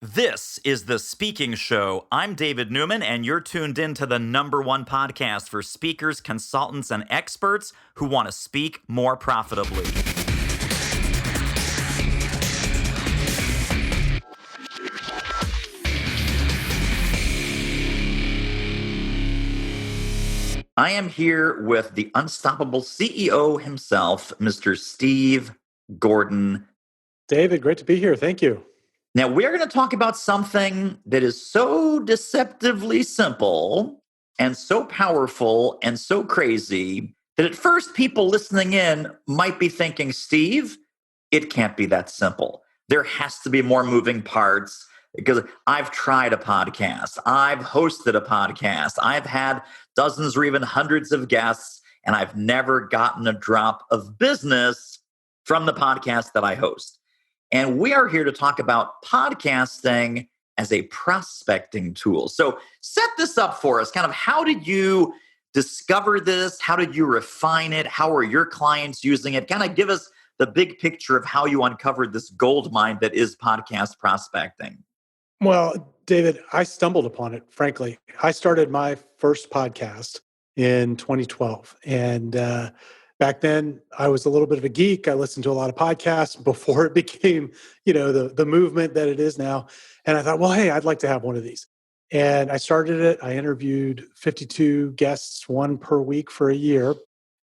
This is The Speaking Show. I'm David Newman, and you're tuned in to the #1 podcast for speakers, consultants, and experts who want to speak more profitably. I am here with the unstoppable CEO himself, Mr. Steve Gordon. David, great to be here. Thank you. Now, we're going to talk about something that is so deceptively simple and so powerful and so crazy that at first people listening in might be thinking, Steve, it can't be that simple. There has to be more moving parts because I've tried a podcast. I've hosted a podcast. I've had dozens or even hundreds of guests, and I've never gotten a drop of business from the podcast that I host. And we are here to talk about podcasting as a prospecting tool. So set this up for us. Kind of how did you discover this? How did you refine it? How are your clients using it? Kind of give us the big picture of how you uncovered this gold mine that is podcast prospecting. Well, David, I stumbled upon it, frankly. I started my first podcast in 2012. And back then, I was a little bit of a geek. I listened to a lot of podcasts before it became, the movement that it is now. And I thought, well, hey, I'd like to have one of these. And I started it. I interviewed 52 guests, one per week for a year,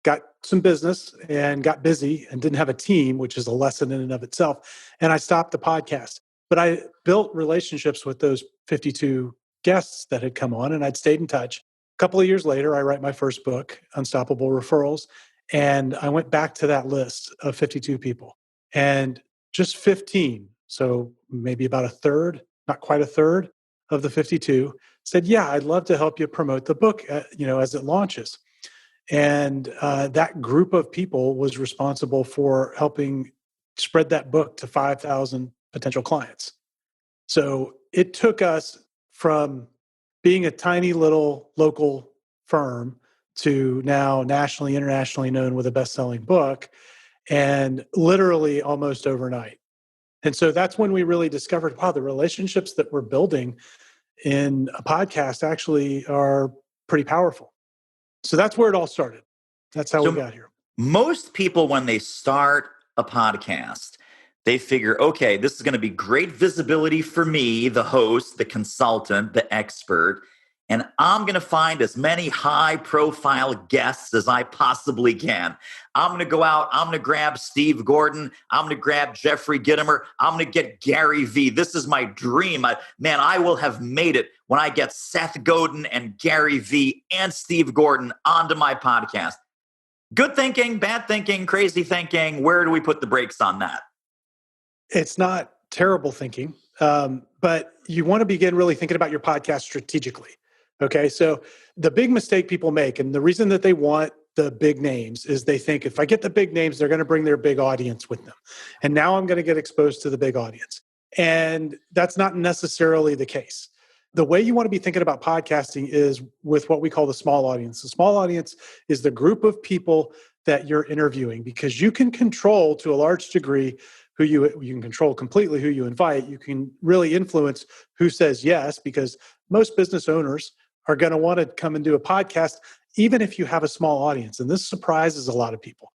got some business and got busy and didn't have a team, which is a lesson in and of itself. And I stopped the podcast. But I built relationships with those 52 guests that had come on, and I'd stayed in touch. A couple of years later, I write my first book, Unstoppable Referrals, and I went back to that list of 52 people. And just 15, so maybe about a third, not quite a third of the 52, said, yeah, I'd love to help you promote the book, as it launches. And that group of people was responsible for helping spread that book to 5,000 potential clients. So it took us from being a tiny little local firm to now nationally, internationally known with a best-selling book, and literally almost overnight. And so that's when we really discovered, wow, the relationships that we're building in a podcast actually are pretty powerful. So that's where it all started. That's how we got here. Most people, when they start a podcast, they figure, okay, this is going to be great visibility for me, the host, the consultant, the expert, and I'm going to find as many high-profile guests as I possibly can. I'm going to go out, I'm going to grab Steve Gordon, I'm going to grab Jeffrey Gitomer, I'm going to get Gary Vee. This is my dream. I will have made it when I get Seth Godin and Gary Vee and Steve Gordon onto my podcast. Good thinking, bad thinking, crazy thinking. Where do we put the brakes on that? It's not terrible thinking, but you want to begin really thinking about your podcast strategically. Okay, so the big mistake people make, and the reason that they want the big names is they think if I get the big names, they're going to bring their big audience with them. And now I'm going to get exposed to the big audience. And that's not necessarily the case. The way you want to be thinking about podcasting is with what we call the small audience. The small audience is the group of people that you're interviewing, because you can control to a large degree who you can control completely who you invite. You can really influence who says yes, because most business owners are going to want to come and do a podcast, even if you have a small audience. And this surprises a lot of people.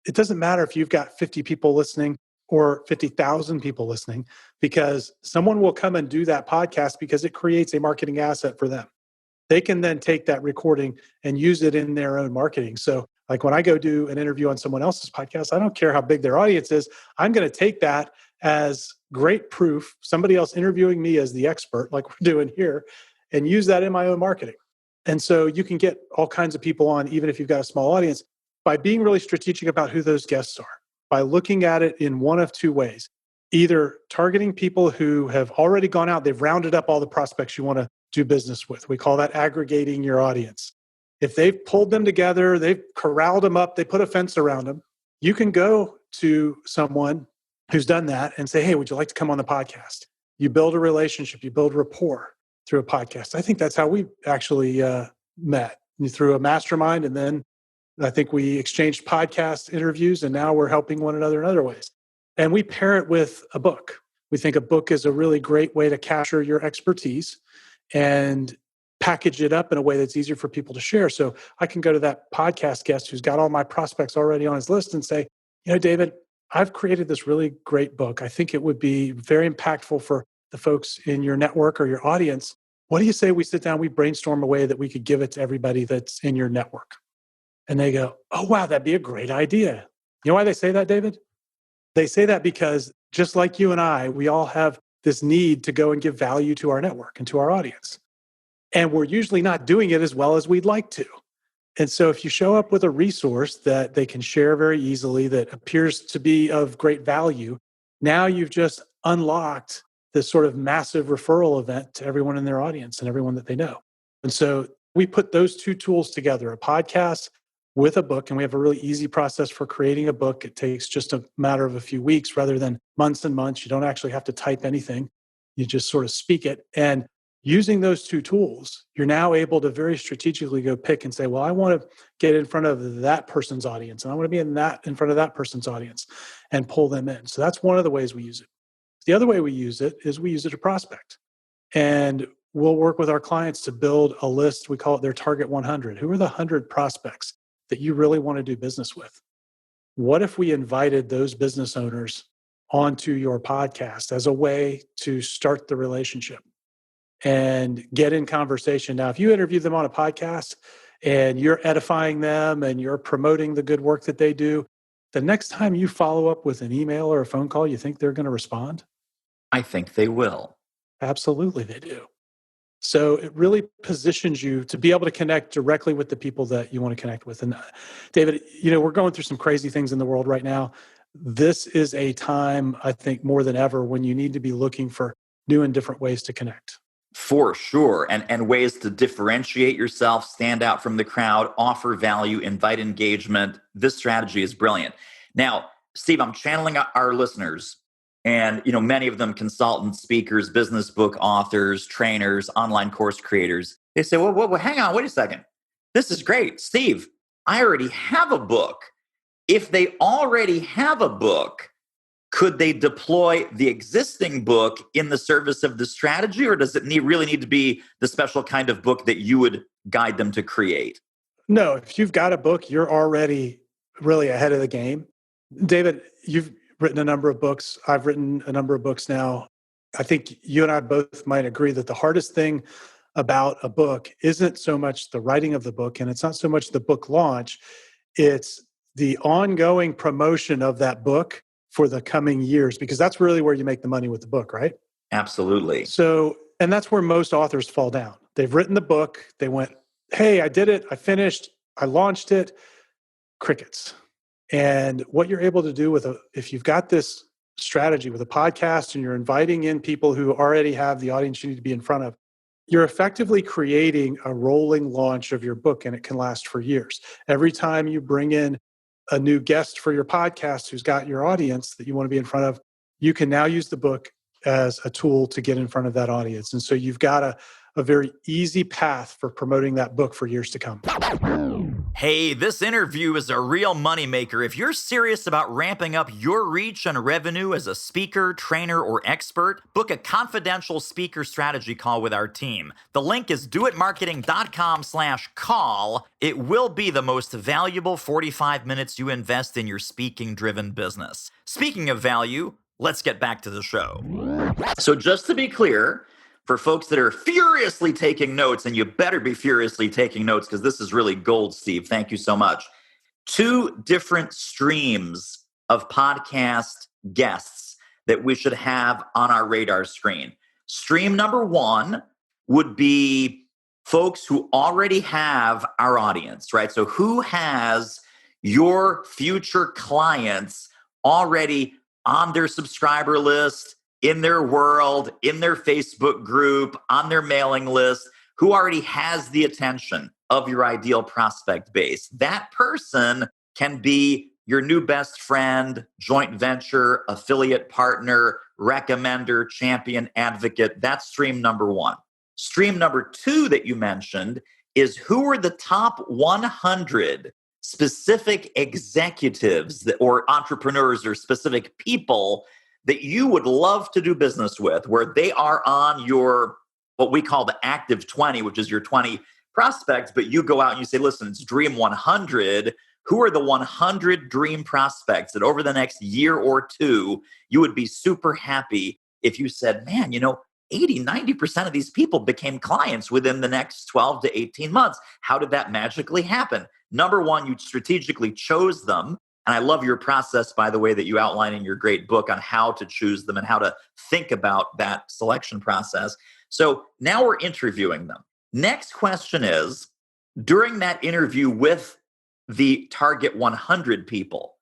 It doesn't matter if you've got 50 people listening or 50,000 people listening, because someone will come and do that podcast because it creates a marketing asset for them. They can then take that recording and use it in their own marketing. So like when I go do an interview on someone else's podcast, I don't care how big their audience is. I'm going to take that as great proof, somebody else interviewing me as the expert, like we're doing here, and use that in my own marketing. And so you can get all kinds of people on, even if you've got a small audience, by being really strategic about who those guests are, by looking at it in one of two ways. Either targeting people who have already gone out, they've rounded up all the prospects you want to do business with. We call that aggregating your audience. If they've pulled them together, they've corralled them up, they put a fence around them, you can go to someone who's done that and say, hey, would you like to come on the podcast? You build a relationship, you build rapport through a podcast. I think that's how we actually met, through a mastermind. And then I think we exchanged podcast interviews, and now we're helping one another in other ways. And we pair it with a book. We think a book is a really great way to capture your expertise and package it up in a way that's easier for people to share. So I can go to that podcast guest who's got all my prospects already on his list and say, David, I've created this really great book. I think it would be very impactful for the folks in your network or your audience. What do you say we sit down, we brainstorm a way that we could give it to everybody that's in your network? And they go, oh, wow, that'd be a great idea. You know why they say that, David? They say that because just like you and I, we all have this need to go and give value to our network and to our audience. And we're usually not doing it as well as we'd like to. And so if you show up with a resource that they can share very easily, that appears to be of great value, now you've just unlocked this sort of massive referral event to everyone in their audience and everyone that they know. And so we put those two tools together, a podcast with a book, and we have a really easy process for creating a book. It takes just a matter of a few weeks rather than months and months. You don't actually have to type anything. You just sort of speak it. And using those two tools, you're now able to very strategically go pick and say, well, I want to get in front of that person's audience, and I want to be in front of that person's audience and pull them in. So that's one of the ways we use it. The other way we use it is we use it to prospect. And we'll work with our clients to build a list. We call it their target 100. Who are the 100 prospects that you really want to do business with? What if we invited those business owners onto your podcast as a way to start the relationship and get in conversation? Now, if you interview them on a podcast and you're edifying them and you're promoting the good work that they do, the next time you follow up with an email or a phone call, you think they're going to respond? I think they will. Absolutely, they do. So it really positions you to be able to connect directly with the people that you want to connect with. And David, we're going through some crazy things in the world right now. This is a time, I think, more than ever when you need to be looking for new and different ways to connect. For sure. And ways to differentiate yourself, stand out from the crowd, offer value, invite engagement. This strategy is brilliant. Now, Steve, I'm channeling our listeners, and many of them consultants, speakers, business book authors, trainers, online course creators. They say, well, hang on, wait a second. This is great. Steve, I already have a book. If they already have a book, could they deploy the existing book in the service of the strategy, or does it really need to be the special kind of book that you would guide them to create? No, if you've got a book, you're already really ahead of the game. David, you've written a number of books. I've written a number of books now. I think you and I both might agree that the hardest thing about a book isn't so much the writing of the book, and it's not so much the book launch. It's the ongoing promotion of that book for the coming years, because that's really where you make the money with the book, right? Absolutely. So, and that's where most authors fall down. They've written the book. They went, hey, I did it. I finished. I launched it. Crickets. And what you're able to do if you've got this strategy with a podcast and you're inviting in people who already have the audience you need to be in front of, you're effectively creating a rolling launch of your book, and it can last for years. Every time you bring in a new guest for your podcast who's got your audience that you want to be in front of, you can now use the book as a tool to get in front of that audience. And so you've got a very easy path for promoting that book for years to come. Hey, this interview is a real moneymaker. If you're serious about ramping up your reach and revenue as a speaker, trainer, or expert, book a confidential speaker strategy call with our team. The link is doitmarketing.com/call. It will be the most valuable 45 minutes you invest in your speaking-driven business. Speaking of value, let's get back to the show. So just to be clear, for folks that are furiously taking notes, and you better be furiously taking notes because this is really gold, Steve. Thank you so much. 2 different streams of podcast guests that we should have on our radar screen. Stream number 1 would be folks who already have our audience, right? So who has your future clients already on their subscriber list, in their world, in their Facebook group, on their mailing list, who already has the attention of your ideal prospect base. That person can be your new best friend, joint venture, affiliate partner, recommender, champion, advocate. That's stream number 1. Stream number 2 that you mentioned is who are the top 100 specific executives or entrepreneurs or specific people that you would love to do business with, where they are on your, what we call the active 20, which is your 20 prospects, but you go out and you say, listen, it's Dream 100. Who are the 100 dream prospects that over the next year or two, you would be super happy if you said, man, 80, 90% of these people became clients within the next 12 to 18 months. How did that magically happen? Number one, you strategically chose them. And I love your process, by the way, that you outline in your great book on how to choose them and how to think about that selection process. So now we're interviewing them. Next question is, during that interview with the target 100 people,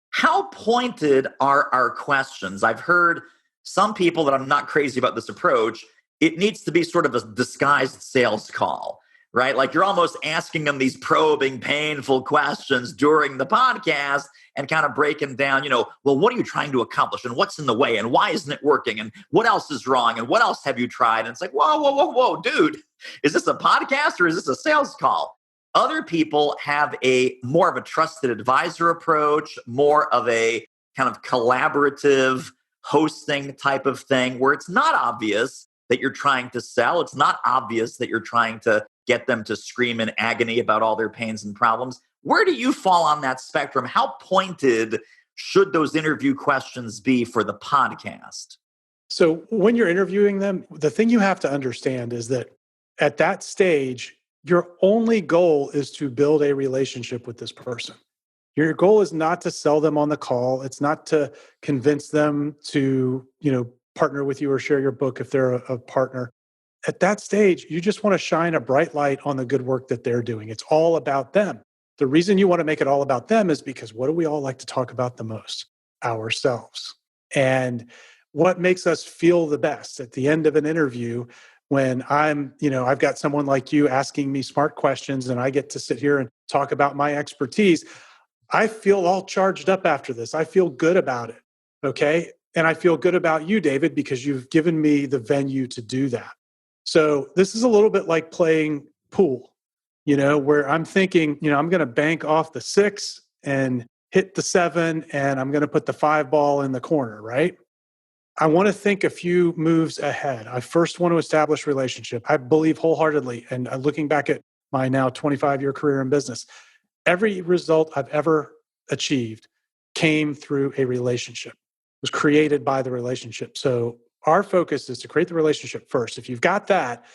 how pointed are our questions? I've heard some people that I'm not crazy about this approach. It needs to be sort of a disguised sales call, right? Like you're almost asking them these probing, painful questions during the podcast and kind of breaking down, well, what are you trying to accomplish and what's in the way and why isn't it working and what else is wrong and what else have you tried? And it's like, whoa, dude, is this a podcast or is this a sales call? Other people have a more of a trusted advisor approach, more of a kind of collaborative hosting type of thing where it's not obvious that you're trying to sell. It's not obvious that you're trying to get them to scream in agony about all their pains and problems. Where do you fall on that spectrum? How pointed should those interview questions be for the podcast? So when you're interviewing them, the thing you have to understand is that at that stage, your only goal is to build a relationship with this person. Your goal is not to sell them on the call. It's not to convince them to, partner with you or share your book if they're a partner. At that stage, you just want to shine a bright light on the good work that they're doing. It's all about them. The reason you want to make it all about them is because what do we all like to talk about the most? Ourselves. And what makes us feel the best at the end of an interview when I've got someone like you asking me smart questions and I get to sit here and talk about my expertise. I feel all charged up after this. I feel good about it. Okay. And I feel good about you, David, because you've given me the venue to do that. So this is a little bit like playing pool, where I'm thinking, I'm going to bank off the 6 and hit the 7 and I'm going to put the 5 ball in the corner, right? I want to think a few moves ahead. I first want to establish relationship. I believe wholeheartedly, and looking back at my now 25-year career in business, every result I've ever achieved came through a relationship, was created by the relationship. So our focus is to create the relationship first. If you've got that,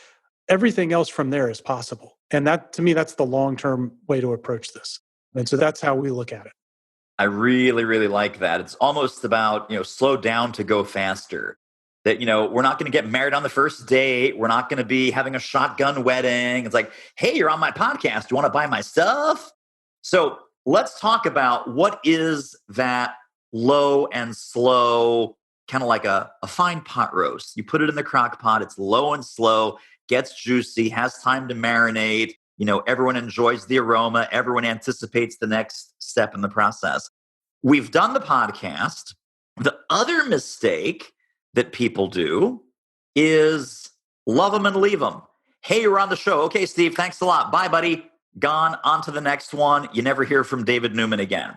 everything else from there is possible. And that, to me, that's the long-term way to approach this. And so that's how we look at it. I really, really like that. It's almost about, slow down to go faster. That, we're not going to get married on the first date. We're not going to be having a shotgun wedding. It's like, hey, you're on my podcast. Do you want to buy my stuff? So let's talk about what is that low and slow, kind of like a fine pot roast. You put it in the crock pot. It's low and slow, gets juicy, has time to marinate. Everyone enjoys the aroma. Everyone anticipates the next step in the process. We've done the podcast. The other mistake that people do is love them and leave them. Hey, you're on the show. Okay, Steve, thanks a lot. Bye, buddy. Gone, on to the next one. You never hear from David Newman again.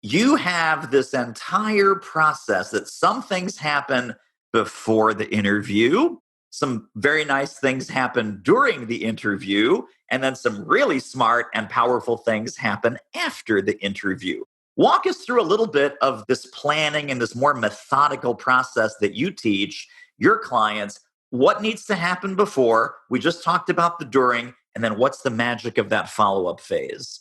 You have this entire process that some things happen before the interview. Some very nice things happen during the interview, and then some really smart and powerful things happen after the interview. Walk us through a little bit of this planning and this more methodical process that you teach your clients. What needs to happen before? We just talked about the during, and then what's the magic of that follow-up phase?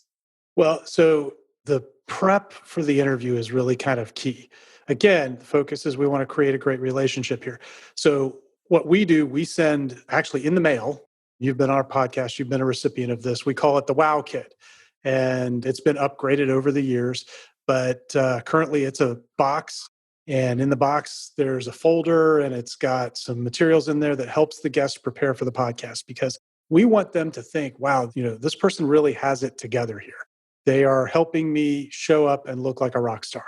Well, so the prep for the interview is really kind of key. Again, the focus is we want to create a great relationship here. So what we do, we send actually in the mail. You've been on our podcast. You've been a recipient of this. We call it the Wow Kit. And it's been upgraded over the years. But currently it's a box. And in the box, there's a folder and it's got some materials in there that helps the guest prepare for the podcast, because we want them to think, wow, this person really has it together here. They are helping me show up and look like a rock star.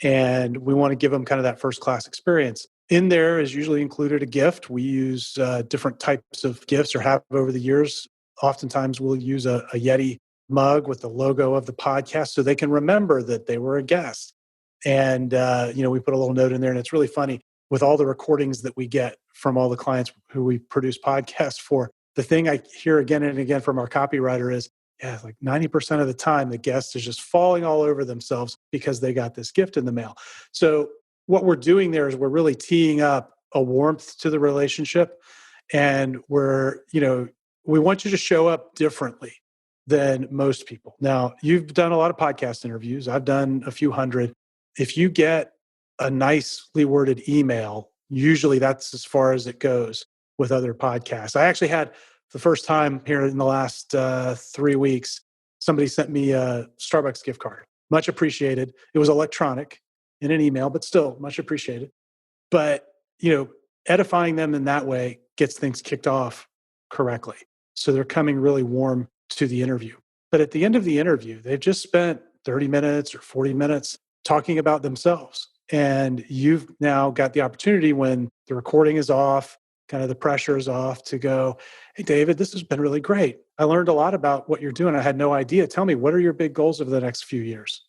And we want to give them kind of that first class experience. In there is usually included a gift. We use different types of gifts, or have over the years. Oftentimes we'll use a Yeti mug with the logo of the podcast so they can remember that they were a guest. And, we put a little note in there, and it's really funny with all the recordings that we get from all the clients who we produce podcasts for. The thing I hear again and again from our copywriter is, yeah, like 90% of the time, the guest is just falling all over themselves because they got this gift in the mail. So what we're doing there is we're really teeing up a warmth to the relationship. And we want you to show up differently than most people. Now, you've done a lot of podcast interviews. I've done a few hundred. If you get a nicely worded email, usually that's as far as it goes with other podcasts. I actually had the first time here in the last 3 weeks, somebody sent me a Starbucks gift card. Much appreciated. It was electronic in an email, but still much appreciated. But, edifying them in that way gets things kicked off correctly. So they're coming really warm to the interview. But at the end of the interview, they've just spent 30 minutes or 40 minutes talking about themselves. And you've now got the opportunity when the recording is off, kind of the pressure is off, to go, hey, David, this has been really great. I learned a lot about what you're doing. I had no idea. Tell me, what are your big goals over the next few years?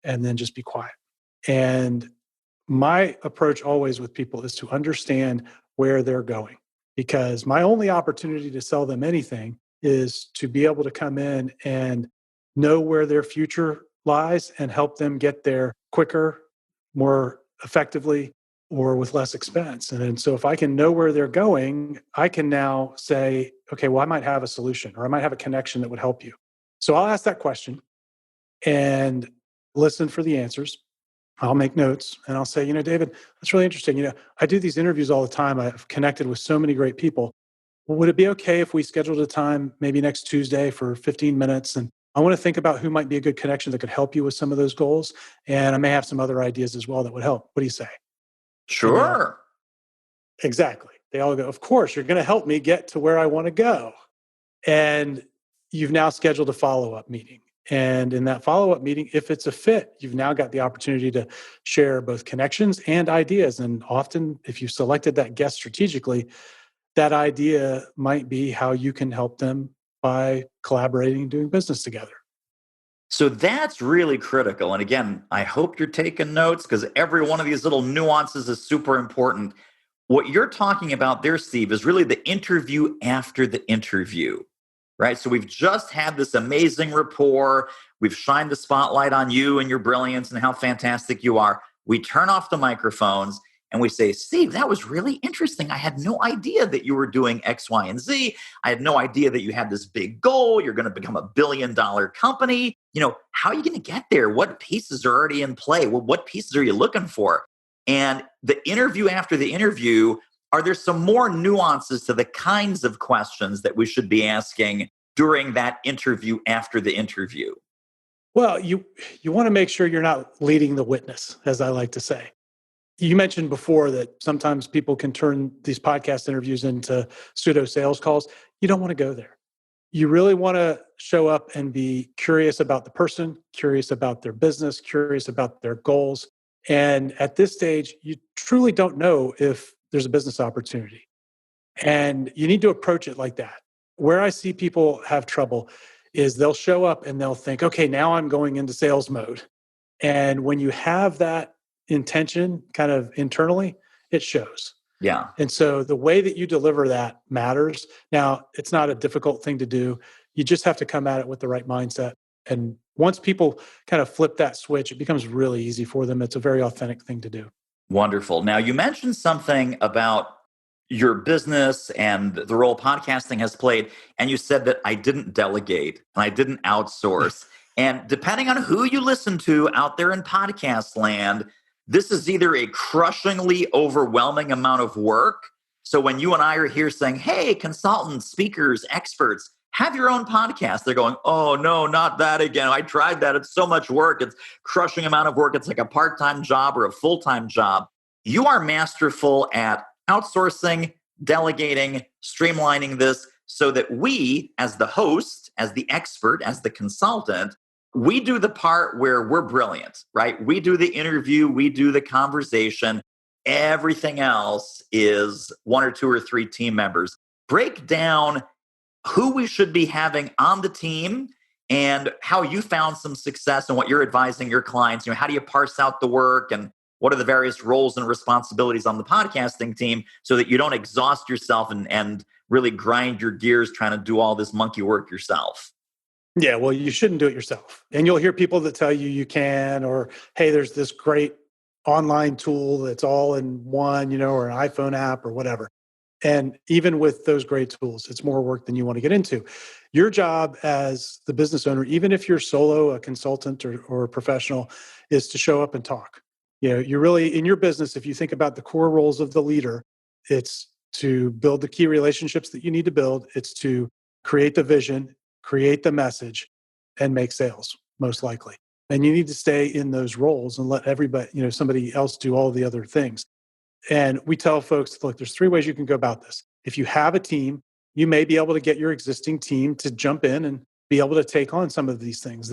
And then just be quiet. And my approach always with people is to understand where they're going, because my only opportunity to sell them anything is to be able to come in and know where their future lies and help them get there quicker, more effectively, or with less expense. And so if I can know where they're going, I can now say, okay, well, I might have a solution, or I might have a connection that would help you. So I'll ask that question and listen for the answers. I'll make notes and I'll say, David, that's really interesting. I do these interviews all the time. I've connected with so many great people. Well, would it be okay if we scheduled a time maybe next Tuesday for 15 minutes? And I want to think about who might be a good connection that could help you with some of those goals. And I may have some other ideas as well that would help. What do you say? Sure. Exactly. They all go, of course, you're going to help me get to where I want to go. And you've now scheduled a follow-up meeting. And in that follow-up meeting, if it's a fit, you've now got the opportunity to share both connections and ideas. And often, if you selected that guest strategically, that idea might be how you can help them by collaborating and doing business together. So that's really critical. And again, I hope you're taking notes, because every one of these little nuances is super important. What you're talking about there, Steve, is really the interview after the interview, right? So we've just had this amazing rapport. We've shined the spotlight on you and your brilliance and how fantastic you are. We turn off the microphones and we say, Steve, that was really interesting. I had no idea that you were doing X, Y, and Z. I had no idea that you had this big goal. You're going to become $1 billion company. How are you going to get there? What pieces are already in play? Well, what pieces are you looking for? And the interview after the interview, are there some more nuances to the kinds of questions that we should be asking during that interview after the interview? Well, you want to make sure you're not leading the witness, as I like to say. You mentioned before that sometimes people can turn these podcast interviews into pseudo sales calls. You don't want to go there. You really want to show up and be curious about the person, curious about their business, curious about their goals. And at this stage, you truly don't know if there's a business opportunity. And you need to approach it like that. Where I see people have trouble is they'll show up and they'll think, okay, now I'm going into sales mode. And when you have that intention kind of internally, it shows. Yeah. And so the way that you deliver that matters. Now, it's not a difficult thing to do. You just have to come at it with the right mindset. And once people kind of flip that switch, it becomes really easy for them. It's a very authentic thing to do. Wonderful. Now, you mentioned something about your business and the role podcasting has played, and you said that I didn't delegate and I didn't outsource. And depending on who you listen to out there in podcast land, this is either a crushingly overwhelming amount of work. So when you and I are here saying, hey, consultants, speakers, experts, have your own podcast, they're going, oh, no, not that again. I tried that. It's so much work. It's crushing amount of work. It's like a part-time job or a full-time job. You are masterful at outsourcing, delegating, streamlining this so that we, as the host, as the expert, as the consultant, we do the part where we're brilliant, right? We do the interview, we do the conversation. Everything else is 1 or 2 or 3 team members. Break down who we should be having on the team and how you found some success and what you're advising your clients. How do you parse out the work, and what are the various roles and responsibilities on the podcasting team so that you don't exhaust yourself and really grind your gears trying to do all this monkey work yourself? Yeah, well, you shouldn't do it yourself. And you'll hear people that tell you you can, or, hey, there's this great online tool that's all in one, or an iPhone app or whatever. And even with those great tools, it's more work than you want to get into. Your job as the business owner, even if you're solo, a consultant or a professional, is to show up and talk. You're really in your business. If you think about the core roles of the leader, it's to build the key relationships that you need to build. It's to create the vision, create the message, and make sales, most likely. And you need to stay in those roles and let everybody, somebody else do all the other things. And we tell folks, look, there's three ways you can go about this. If you have a team, you may be able to get your existing team to jump in and be able to take on some of these things.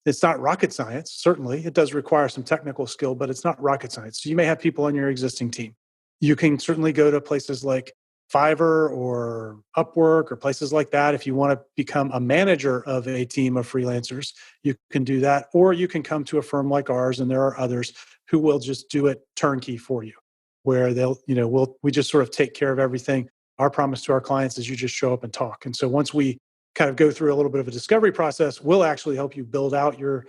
It's not rocket science. Certainly, it does require some technical skill, but it's not rocket science. So you may have people on your existing team. You can certainly go to places like Fiverr or Upwork or places like that. If you want to become a manager of a team of freelancers, you can do that. Or you can come to a firm like ours, and there are others who will just do it turnkey for you, where we just sort of take care of everything. Our promise to our clients is you just show up and talk. And so once we kind of go through a little bit of a discovery process, we'll actually help you build out your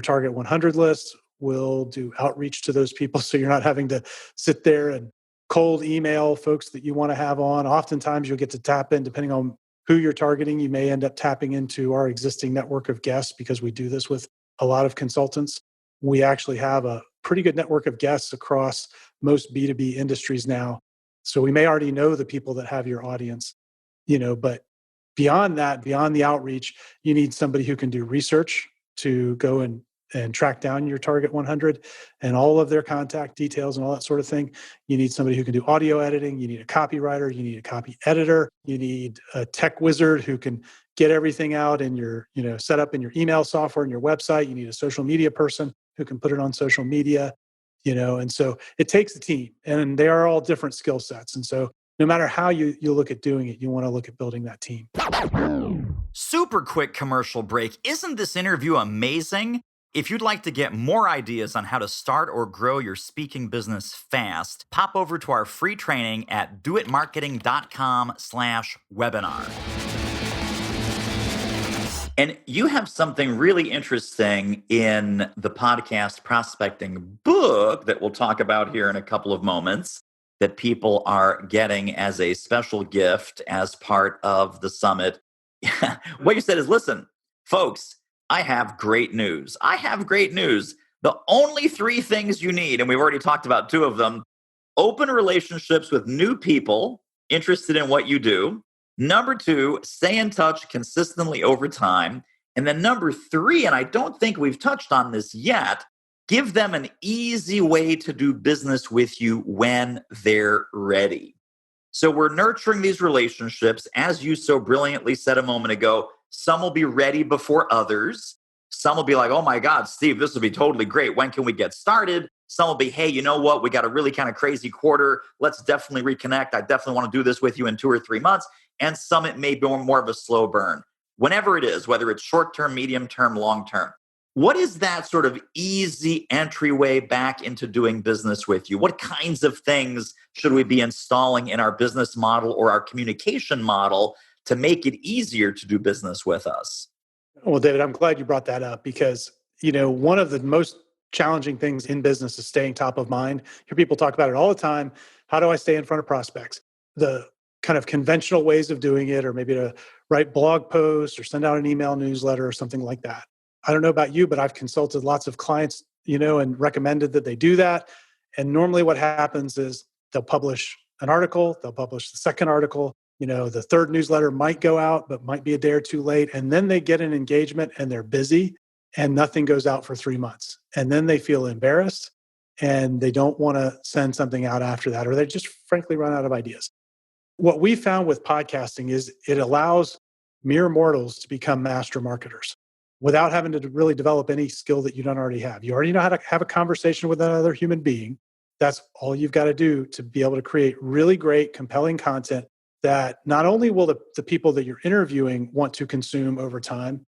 target 100 list. We'll do outreach to those people, so you're not having to sit there and cold email folks that you want to have on. Oftentimes you'll get to tap in, depending on who you're targeting. You may end up tapping into our existing network of guests, because we do this with a lot of consultants. We actually have a pretty good network of guests across most B2B industries now. So we may already know the people that have your audience, but beyond that, beyond the outreach, you need somebody who can do research to go and track down your target 100 and all of their contact details and all that sort of thing. You need somebody who can do audio editing. You need a copywriter. You need a copy editor. You need a tech wizard who can get everything out in your, set up in your email software and your website. You need a social media person who can put it on social media, and so it takes a team, and they are all different skill sets. And so no matter how you look at doing it, you want to look at building that team. Super quick commercial break. Isn't this interview amazing? If you'd like to get more ideas on how to start or grow your speaking business fast, pop over to our free training at doitmarketing.com/webinar. And you have something really interesting in the podcast prospecting book that we'll talk about here in a couple of moments, that people are getting as a special gift as part of the summit. What you said is, listen, folks, I have great news. I have great news. The only three things you need, and we've already talked about two of them: open relationships with new people interested in what you do. Number two, stay in touch consistently over time. And then number three, and I don't think we've touched on this yet, give them an easy way to do business with you when they're ready. So we're nurturing these relationships. As you so brilliantly said a moment ago, some will be ready before others. Some will be like, oh my God, Steve, this will be totally great. When can we get started? Some will be, hey, you know what? We got a really kind of crazy quarter. Let's definitely reconnect. I definitely want to do this with you in 2 or 3 months. And some, it may be more of a slow burn. Whenever it is, whether it's short-term, medium-term, long-term. What is that sort of easy entryway back into doing business with you? What kinds of things should we be installing in our business model or our communication model to make it easier to do business with us? Well, David, I'm glad you brought that up, because, one of the most challenging things in business is staying top of mind. You hear people talk about it all the time. How do I stay in front of prospects? The kind of conventional ways of doing it, or maybe to write blog posts or send out an email newsletter or something like that. I don't know about you, but I've consulted lots of clients, and recommended that they do that. And normally what happens is they'll publish an article, they'll publish the second article, the third newsletter might go out, but might be a day or two late. And then they get an engagement and they're busy and nothing goes out for 3 months. And then they feel embarrassed and they don't want to send something out after that, or they just frankly run out of ideas. What we found with podcasting is it allows mere mortals to become master marketers without having to really develop any skill that you don't already have. You already know how to have a conversation with another human being. That's all you've got to do to be able to create really great, compelling content that not only will the people that you're interviewing want to consume over time,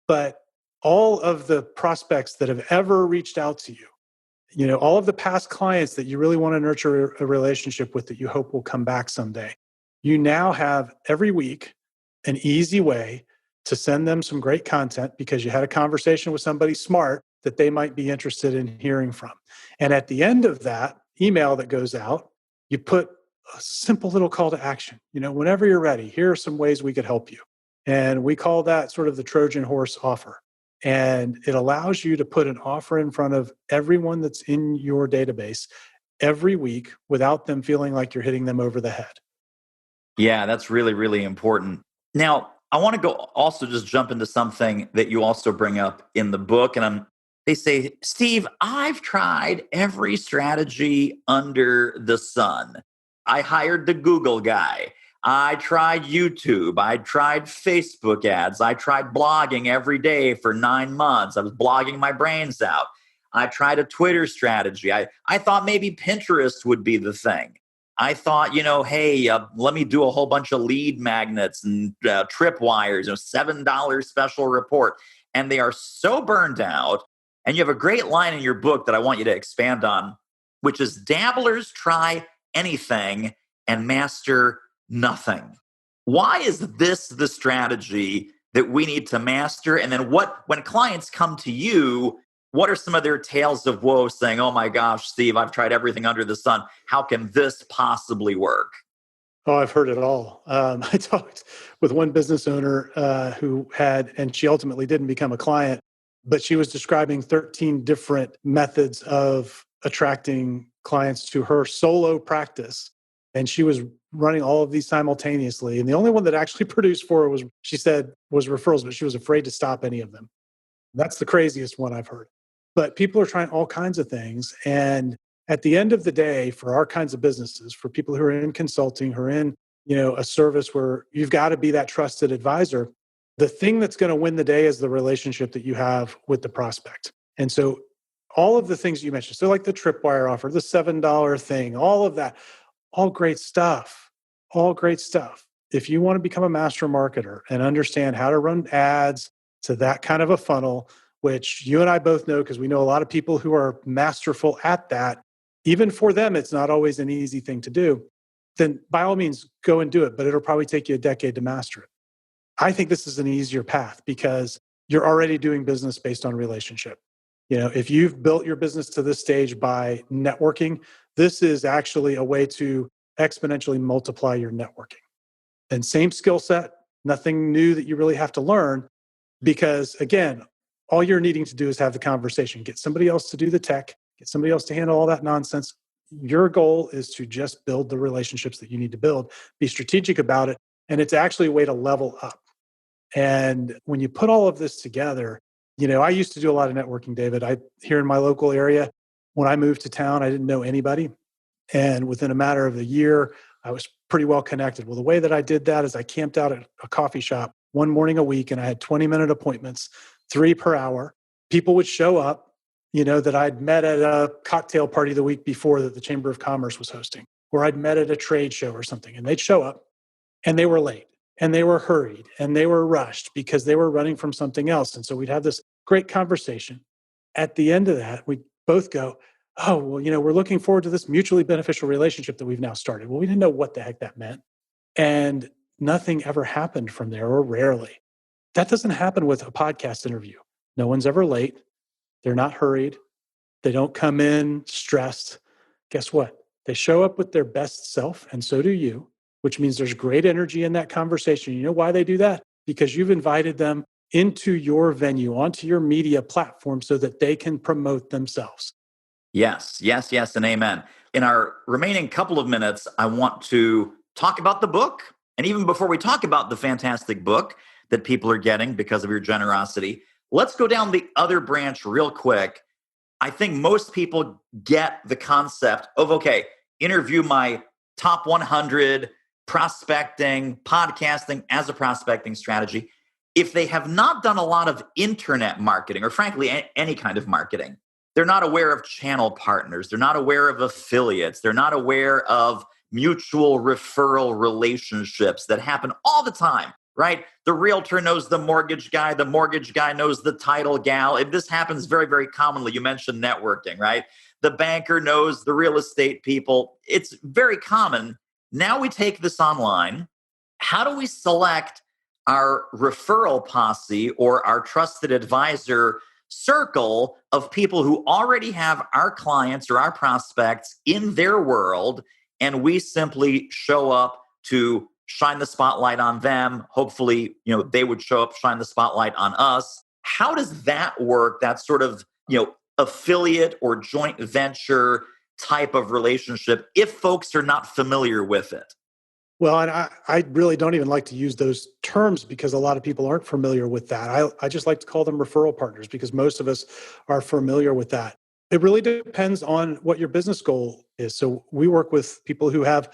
But all of the prospects that have ever reached out to you, all of the past clients that you really want to nurture a relationship with that you hope will come back someday, you now have every week an easy way to send them some great content because you had a conversation with somebody smart that they might be interested in hearing from. And at the end of that email that goes out, you put a simple little call to action. Whenever you're ready, here are some ways we could help you. And we call that sort of the Trojan horse offer. And it allows you to put an offer in front of everyone that's in your database every week without them feeling like you're hitting them over the head. Yeah, that's really, really important. Now, I want to go also just jump into something that you also bring up in the book. And they say, Steve, I've tried every strategy under the sun. I hired the Google guy. I tried YouTube. I tried Facebook ads. I tried blogging every day for 9 months. I was blogging my brains out. I tried a Twitter strategy. I thought maybe Pinterest would be the thing. I thought, hey, let me do a whole bunch of lead magnets and tripwires, $7 special report. And they are so burned out. And you have a great line in your book that I want you to expand on, which is dabblers try anything and master nothing. Why is this the strategy that we need to master? And then when clients come to you, what are some of their tales of woe saying, oh my gosh, Steve, I've tried everything under the sun. How can this possibly work? Oh, I've heard it all. I talked with one business owner who and she ultimately didn't become a client, but she was describing 13 different methods of attracting clients to her solo practice. And she was running all of these simultaneously. And the only one that actually produced for her she said, was referrals, but she was afraid to stop any of them. That's the craziest one I've heard. But people are trying all kinds of things. And at the end of the day, for our kinds of businesses, for people who are in consulting, who are in, a service where you've got to be that trusted advisor, the thing that's going to win the day is the relationship that you have with the prospect. And so all of the things you mentioned, so like the tripwire offer, the $7 thing, all of that, all great stuff, all great stuff. If you want to become a master marketer and understand how to run ads to that kind of a funnel, which you and I both know because we know a lot of people who are masterful at that, even for them, it's not always an easy thing to do, then by all means, go and do it, but it'll probably take you a decade to master it. I think this is an easier path because you're already doing business based on relationship. If you've built your business to this stage by networking, this is actually a way to exponentially multiply your networking. And same skill set, nothing new that you really have to learn because, again, all you're needing to do is have the conversation, get somebody else to do the tech, get somebody else to handle all that nonsense. Your goal is to just build the relationships that you need to build, be strategic about it, and it's actually a way to level up. And when you put all of this together, I used to do a lot of networking, David. Here in my local area, when I moved to town, I didn't know anybody. And within a matter of a year, I was pretty well connected. Well, the way that I did that is I camped out at a coffee shop one morning a week and I had 20-minute appointments, 3 per hour. People would show up, that I'd met at a cocktail party the week before that the Chamber of Commerce was hosting, or I'd met at a trade show or something. And they'd show up and they were late and they were hurried and they were rushed because they were running from something else. And so we'd have this great conversation. At the end of that, we'd both go, oh, well, we're looking forward to this mutually beneficial relationship that we've now started. Well, we didn't know what the heck that meant. And nothing ever happened from there, or rarely. That doesn't happen with a podcast interview. No one's ever late. They're not hurried. They don't come in stressed. Guess what? They show up with their best self, and so do you, which means there's great energy in that conversation. You know why they do that? Because you've invited them into your venue, onto your media platform so that they can promote themselves. Yes, yes, yes, and amen. In our remaining couple of minutes, I want to talk about the book. And even before we talk about the fantastic book that people are getting because of your generosity, let's go down the other branch real quick. I think most people get the concept of, okay, interview my top 100 prospecting, podcasting as a prospecting strategy. If they have not done a lot of internet marketing, or frankly, any kind of marketing, they're not aware of channel partners. They're not aware of affiliates. They're not aware of mutual referral relationships that happen all the time. right? The realtor knows the mortgage guy knows the title gal. This happens very, very commonly. You mentioned networking, right? The banker knows the real estate people. It's very common. Now we take this online. How do we select our referral posse or our trusted advisor circle of people who already have our clients or our prospects in their world, and we simply show up to shine the spotlight on them? Hopefully, they would show up, shine the spotlight on us. How does that work? That sort of, affiliate or joint venture type of relationship, if folks are not familiar with it? Well, and I really don't even like to use those terms because a lot of people aren't familiar with that. I just like to call them referral partners because most of us are familiar with that. It really depends on what your business goal is. So we work with people who have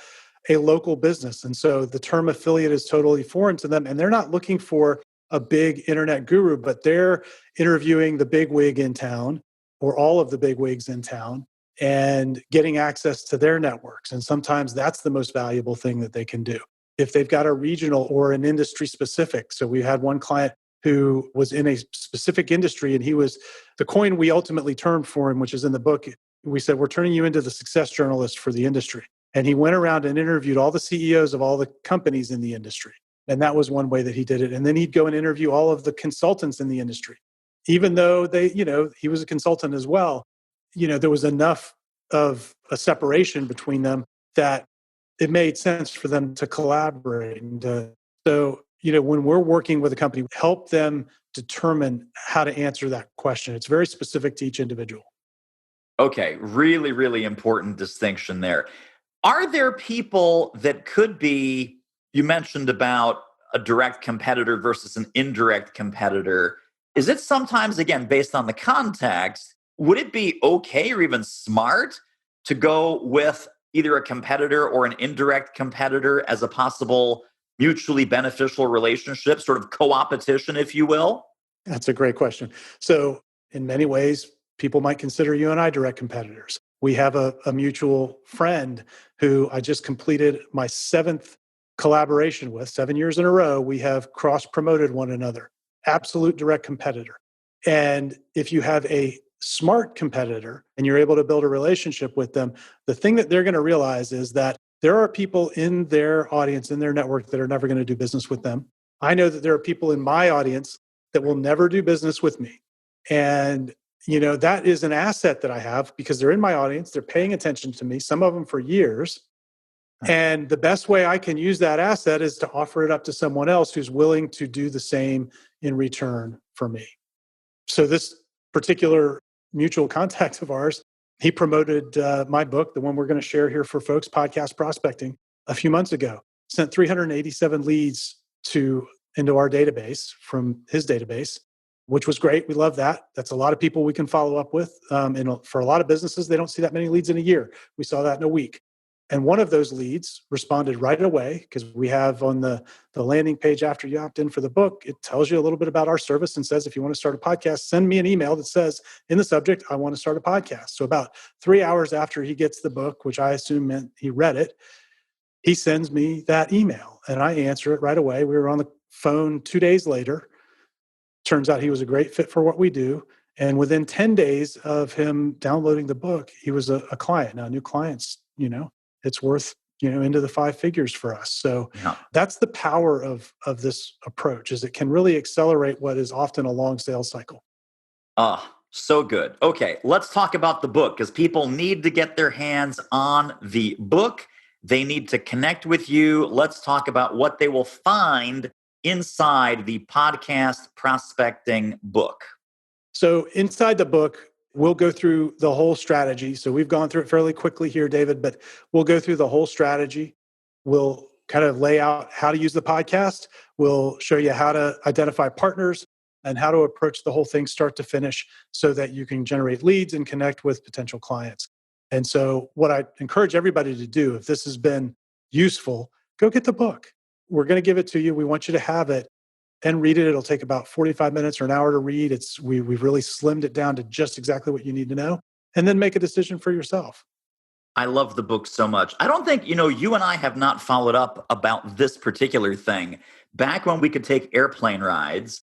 a local business. And so the term affiliate is totally foreign to them. And they're not looking for a big internet guru, but they're interviewing the big wig in town or all of the big wigs in town and getting access to their networks. And sometimes that's the most valuable thing that they can do. If they've got a regional or an industry specific. So we had one client who was in a specific industry, and he was the coin we ultimately termed for him, which is in the book. We said, we're turning you into the success journalist for the industry. And he went around and interviewed all the CEOs of all the companies in the industry. And that was one way that he did it. And then he'd go and interview all of the consultants in the industry. Even though he was a consultant as well, there was enough of a separation between them that it made sense for them to collaborate. And when we're working with a company, help them determine how to answer that question. It's very specific to each individual. Okay, really, really important distinction there. Are there people that could be, you mentioned about a direct competitor versus an indirect competitor. Is it sometimes, again, based on the context, would it be okay or even smart to go with either a competitor or an indirect competitor as a possible mutually beneficial relationship, sort of co-opetition, if you will? That's a great question. So in many ways, people might consider you and I direct competitors. We have a mutual friend who I just completed my 7th collaboration with. 7 years in a row, we have cross-promoted one another. Absolute direct competitor. And if you have a smart competitor and you're able to build a relationship with them, the thing that they're going to realize is that there are people in their audience, in their network, that are never going to do business with them. I know that there are people in my audience that will never do business with me. And that is an asset that I have because they're in my audience. They're paying attention to me, some of them for years. And the best way I can use that asset is to offer it up to someone else who's willing to do the same in return for me. So this particular mutual contact of ours, he promoted my book, the one we're going to share here for folks, Podcast Prospecting, a few months ago. Sent 387 leads into our database from his database, which was great. We love that. That's a lot of people we can follow up with. And for a lot of businesses, they don't see that many leads in a year. We saw that in a week. And one of those leads responded right away because we have on the landing page after you opt in for the book, it tells you a little bit about our service and says, if you want to start a podcast, send me an email that says in the subject, I want to start a podcast. So about 3 hours after he gets the book, which I assume meant he read it, he sends me that email and I answer it right away. We were on the phone 2 days later. Turns out he was a great fit for what we do. And within 10 days of him downloading the book, he was a client. Now, new clients, it's worth, into the 5 figures for us. So That's the power of this approach, is it can really accelerate what is often a long sales cycle. So good. Okay, let's talk about the book because people need to get their hands on the book. They need to connect with you. Let's talk about what they will find inside the podcast prospecting book. So inside the book, we'll go through the whole strategy. So we've gone through it fairly quickly here, David, but we'll go through the whole strategy. We'll kind of lay out how to use the podcast. We'll show you how to identify partners and how to approach the whole thing start to finish so that you can generate leads and connect with potential clients. And so what I encourage everybody to do, if this has been useful, go get the book. We're going to give it to you. We want you to have it and read it. It'll take about 45 minutes or an hour to read. We've really slimmed it down to just exactly what you need to know, and then make a decision for yourself. I love the book so much. I don't think, you and I have not followed up about this particular thing. Back when we could take airplane rides,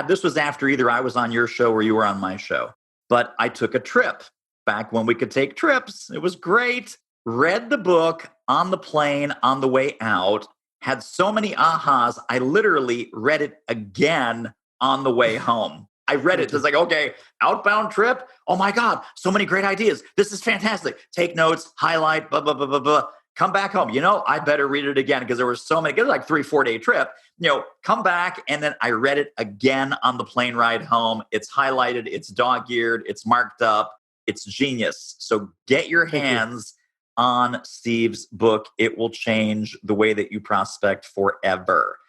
this was after either I was on your show or you were on my show, but I took a trip back when we could take trips. It was great. Read the book on the plane on the way out, had so many ahas. I literally read it again on the way home. I read it. It's like, okay, outbound trip. Oh my God, so many great ideas. This is fantastic. Take notes, highlight, blah, blah, blah, blah, blah. Come back home. I better read it again because there were so many. It was like 3-4 day trip. Come back. And then I read it again on the plane ride home. It's highlighted, it's dog-eared, it's marked up. It's genius. So get your hands on Steve's book. It will change the way that you prospect forever.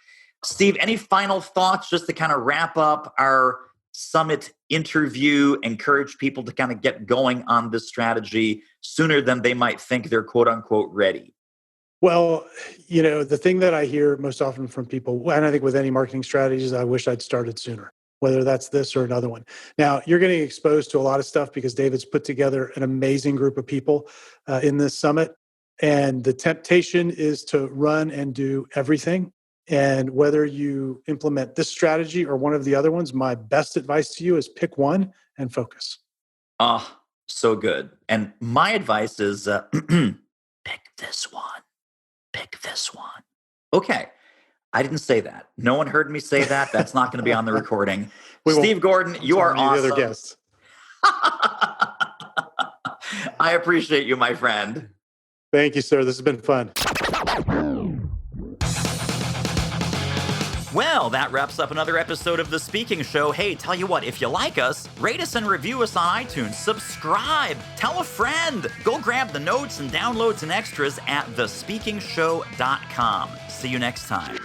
Steve, any final thoughts just to kind of wrap up our summit interview, encourage people to kind of get going on this strategy sooner than they might think they're quote unquote ready? Well, the thing that I hear most often from people, and I think with any marketing strategies, I wish I'd started sooner, whether that's this or another one. Now, you're getting exposed to a lot of stuff because David's put together an amazing group of people in this summit. And the temptation is to run and do everything. And whether you implement this strategy or one of the other ones, my best advice to you is pick one and focus. So good. And my advice is pick this one. Pick this one. Okay. I didn't say that. No one heard me say that. That's not going to be on the recording. Steve Gordon, you are awesome. The other guests. I appreciate you, my friend. Thank you, sir. This has been fun. Well, that wraps up another episode of The Speaking Show. Hey, tell you what, if you like us, rate us and review us on iTunes. Subscribe. Tell a friend. Go grab the notes and downloads and extras at thespeakingshow.com. See you next time.